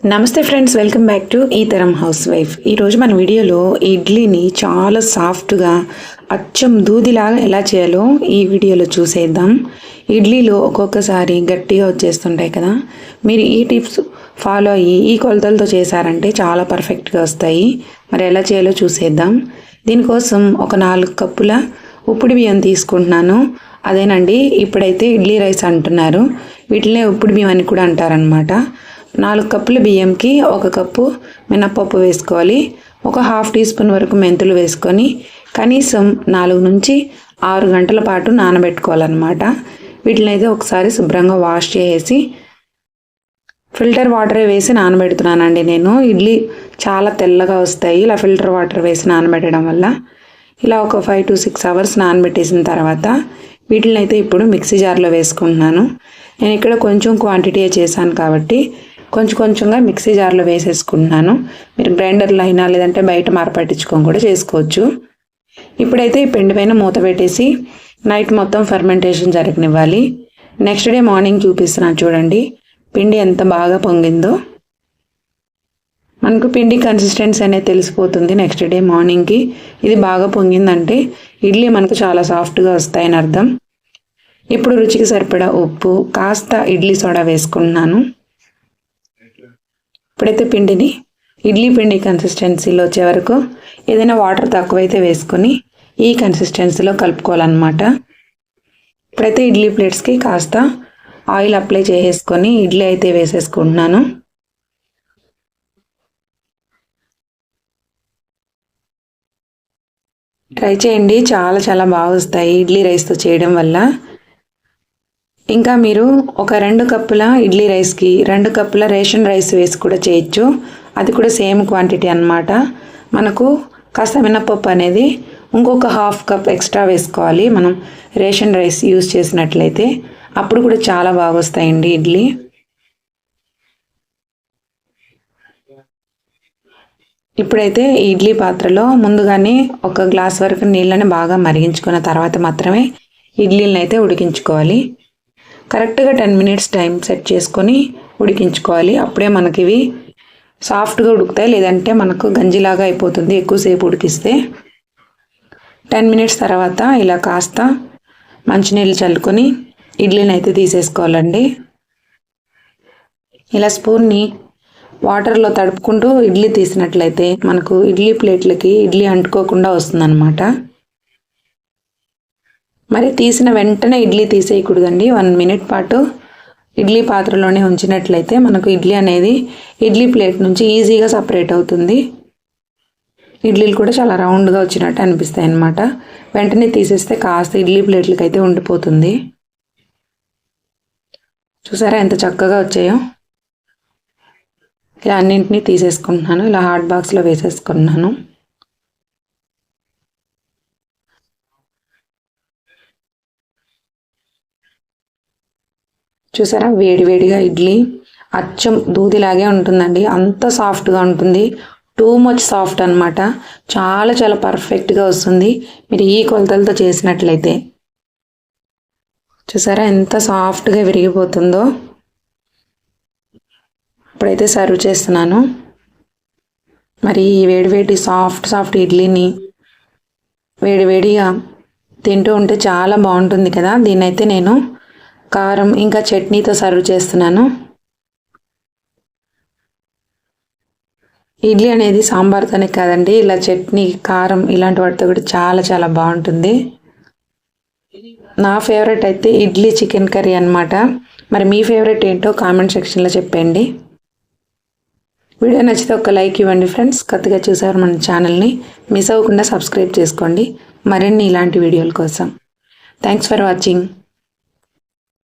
నమస్తే friends, welcome back to ఈ తరం హౌస్ వైఫ్. ఈరోజు మన వీడియోలో ఇడ్లీని చాలా సాఫ్ట్గా అచ్చం దూదిలాగా ఎలా చేయాలో ఈ వీడియోలో చూసేద్దాం. ఇడ్లీలు ఒక్కొక్కసారి గట్టిగా వచ్చేస్తుంటాయి కదా, మీరు ఈ టిప్స్ ఫాలో అయ్యి ఈ కొలతలతో చేశారంటే చాలా పర్ఫెక్ట్గా వస్తాయి. మరి ఎలా చేయాలో చూసేద్దాం. దీనికోసం ఒక 4 కప్పుల ఉప్పుడు బియ్యం తీసుకుంటున్నాను. అదేనండి, ఇప్పుడైతే ఇడ్లీ రైస్ అంటున్నారు, వీటినే ఉప్పుడు బియ్యం అని కూడా అంటారనమాట. 4 కప్పుల బియ్యంకి 1 కప్పు మినపప్పు వేసుకోవాలి. ఒక 1/2 టీ స్పూన్ వరకు మెంతులు వేసుకొని కనీసం 4 నుంచి 6 గంటల పాటు నానబెట్టుకోవాలన్నమాట. వీటిని అయితే ఒకసారి శుభ్రంగా వాష్ చేసి ఫిల్టర్ వాటర్ వేసి నానబెడుతున్నానండి నేను. ఇడ్లీ చాలా తెల్లగా వస్తాయి ఇలా ఫిల్టర్ వాటర్ వేసి నానబెట్టడం వల్ల. ఇలా ఒక 5 to 6 అవర్స్ నానబెట్టేసిన తర్వాత వీటిని అయితే ఇప్పుడు మిక్సీ జార్లో వేసుకుంటున్నాను. నేను ఇక్కడ కొంచెం క్వాంటిటీ చేశాను కాబట్టి కొంచెంగా మిక్సీ జార్లో వేసేసుకుంటున్నాను. మీరు గ్రైండర్లో అయినా లేదంటే బయట మరపట్టించుకొని కూడా చేసుకోవచ్చు. ఇప్పుడైతే ఈ పిండి పైన మూత పెట్టేసి నైట్ మొత్తం ఫర్మెంటేషన్ జరగనివ్వాలి. నెక్స్ట్ డే మార్నింగ్ చూపిస్తున్నాను చూడండి, పిండి ఎంత బాగా పొంగిందో. మనకు పిండి కన్సిస్టెన్సీ అనేది తెలిసిపోతుంది నెక్స్ట్ డే మార్నింగ్కి. ఇది బాగా పొంగిందంటే ఇడ్లీ మనకు చాలా సాఫ్ట్గా వస్తాయని అర్థం. ఇప్పుడు రుచికి సరిపడా ఉప్పు, కాస్త ఇడ్లీ సోడా వేసుకుంటున్నాను. ఇప్పుడైతే పిండిని ఇడ్లీ పిండి కన్సిస్టెన్సీలో వచ్చే వరకు ఏదైనా వాటర్ తక్కువైతే వేసుకొని ఈ కన్సిస్టెన్సీలో కలుపుకోవాలన్నమాట. ఇప్పుడైతే ఇడ్లీ ప్లేట్స్కి కాస్త ఆయిల్ అప్లై చేసేసుకొని ఇడ్లీ అయితే వేసేసుకుంటున్నాను. ట్రై చేయండి, చాలా బాగా వస్తాయి ఇడ్లీ రైస్తో చేయడం వల్ల. ఇంకా మీరు ఒక 2 కప్పుల ఇడ్లీ రైస్కి 2 కప్పుల రేషన్ రైస్ వేసి కూడా చేయొచ్చు. అది కూడా సేమ్ క్వాంటిటీ అన్నమాట. మనకు కాస్త మినపప్పు అనేది ఇంకొక 1/2 కప్ ఎక్స్ట్రా వేసుకోవాలి మనం రేషన్ రైస్ యూజ్ చేసినట్లయితే. అప్పుడు కూడా చాలా బాగా వస్తాయండి ఇడ్లీ. ఇప్పుడైతే ఈ ఇడ్లీ పాత్రలో ముందుగానే 1 గ్లాస్ వరకు నీళ్ళని బాగా మరిగించుకున్న తర్వాత మాత్రమే ఇడ్లీలను అయితే ఉడికించుకోవాలి. కరెక్ట్గా 10 minutes టైం సెట్ చేసుకొని ఉడికించుకోవాలి. అప్పుడే మనకి ఇవి సాఫ్ట్గా ఉడుకుతాయి, లేదంటే మనకు గంజిలాగా అయిపోతుంది ఎక్కువసేపు ఉడికిస్తే. 10 minutes తర్వాత ఇలా కాస్త మంచినీళ్ళు చల్లుకొని ఇడ్లీని అయితే తీసేసుకోవాలండి. ఇలా స్పూన్ని వాటర్లో తడుపుకుంటూ ఇడ్లీ తీసినట్లయితే మనకు ఇడ్లీ ప్లేట్లకి ఇడ్లీ అంటుకోకుండా వస్తుందన్నమాట. మరి తీసిన వెంటనే ఇడ్లీ తీసేయకూడదండి. 1 minute పాటు ఇడ్లీ పాత్రలోనే ఉంచినట్లయితే మనకు ఇడ్లీ అనేది ఇడ్లీ ప్లేట్ నుంచి ఈజీగా సపరేట్ అవుతుంది. ఇడ్లీలు కూడా చాలా రౌండ్గా వచ్చినట్టు అనిపిస్తాయి అన్నమాట. వెంటనే తీసేస్తే కాస్త ఇడ్లీ ప్లేట్లకి అయితే ఉండిపోతుంది. చూసారా ఎంత చక్కగా వచ్చాయో. ఇలా అన్నింటినీ తీసేసుకుంటున్నాను. ఇలా హాట్ బాక్స్లో వేసేసుకున్నాను. చూసారా వేడివేడిగా ఇడ్లీ అచ్చం దూదిలాగే ఉంటుందండి. అంత సాఫ్ట్గా ఉంటుంది, టూ మచ్ సాఫ్ట్ అనమాట. చాలా పర్ఫెక్ట్గా వస్తుంది మీరు ఈ కొలతలతో చేసినట్లయితే. చూసారా ఎంత సాఫ్ట్గా విరిగిపోతుందో. ఇప్పుడైతే సర్వ్ చేస్తున్నాను. మరి ఈ వేడివేడి సాఫ్ట్ ఇడ్లీని వేడివేడిగా తింటూ ఉంటే చాలా బాగుంటుంది కదా. దీన్నైతే నేను కారం ఇంకా చట్నీతో సర్వ్ చేస్తున్నాను. ఇడ్లీ అనేది సాంబార్తోనే కాదండి, ఇలా చట్నీ, కారం ఇలాంటి వాటితో కూడా చాలా బాగుంటుంది. నా ఫేవరెట్ అయితే ఇడ్లీ చికెన్ కర్రీ అనమాట. మరి మీ ఫేవరెట్ ఏంటో కామెంట్ సెక్షన్లో చెప్పండి. వీడియో నచ్చితే ఒక లైక్ ఇవ్వండి ఫ్రెండ్స్. కొత్తగా చూసారు మన ఛానల్ని మిస్ అవ్వకుండా సబ్స్క్రైబ్ చేసుకోండి మరిన్ని ఇలాంటి వీడియోల కోసం. Thanks for watching.